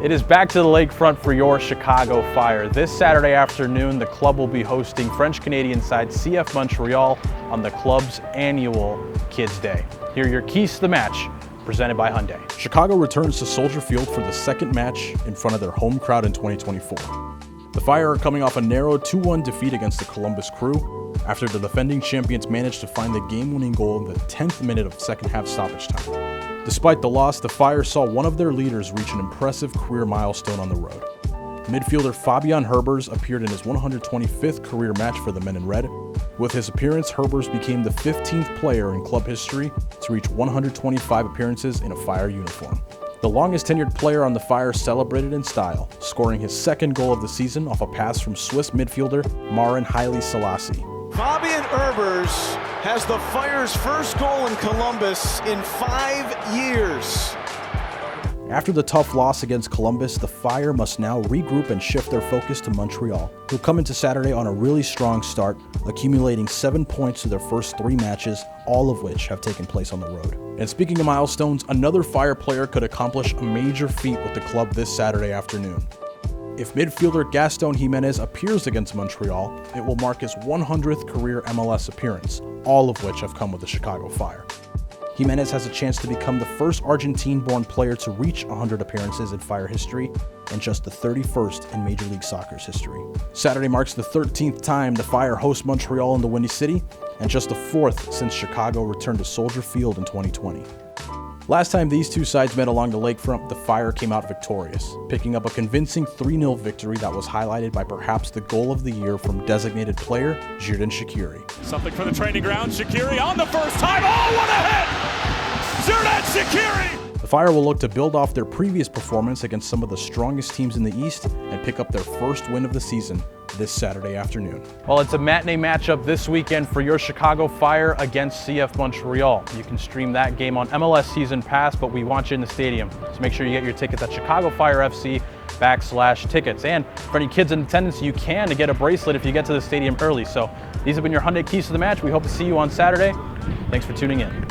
It is back to the lakefront for your Chicago Fire. This Saturday afternoon, the club will be hosting French-Canadian side CF Montreal on the club's annual Kids Day. Here are your keys to the match, presented by Hyundai. Chicago returns to Soldier Field for the second match in front of their home crowd in 2024. The Fire are coming off a narrow 2-1 defeat against the Columbus Crew after the defending champions managed to find the game-winning goal in the 10th minute of second half stoppage time. Despite the loss, the Fire saw one of their leaders reach an impressive career milestone on the road. Midfielder Fabian Herbers appeared in his 125th career match for the Men in Red. With his appearance, Herbers became the 15th player in club history to reach 125 appearances in a Fire uniform. The longest tenured player on the Fire celebrated in style, scoring his second goal of the season off a pass from Swiss midfielder Marin Haile Selassie. Fabian Herbers has the Fire's first goal in Columbus in 5 years. After the tough loss against Columbus, the Fire must now regroup and shift their focus to Montreal, who come into Saturday on a really strong start, accumulating 7 points to their first 3 matches, all of which have taken place on the road. And speaking of milestones, another Fire player could accomplish a major feat with the club this Saturday afternoon. If midfielder Gaston Jimenez appears against Montreal, it will mark his 100th career MLS appearance, all of which have come with the Chicago Fire. Jimenez has a chance to become the first Argentine-born player to reach 100 appearances in Fire history and just the 31st in Major League Soccer's history. Saturday marks the 13th time the Fire host Montreal in the Windy City and just the 4th since Chicago returned to Soldier Field in 2020. Last time these two sides met along the lakefront, the Fire came out victorious, picking up a convincing 3-0 victory that was highlighted by perhaps the goal of the year from designated player Xherdan Shaqiri. Something for the training ground. Shaqiri on the first time. Oh, what a hit! Xherdan Shaqiri! The Fire will look to build off their previous performance against some of the strongest teams in the East and pick up their first win of the season this Saturday afternoon. Well, it's a matinee matchup this weekend for your Chicago Fire against CF Montreal. You can stream that game on MLS Season Pass, but we want you in the stadium. So make sure you get your tickets at ChicagoFireFC.com/tickets. And for any kids in attendance, you can to get a bracelet if you get to the stadium early. So these have been your Hyundai keys to the match. We hope to see you on Saturday. Thanks for tuning in.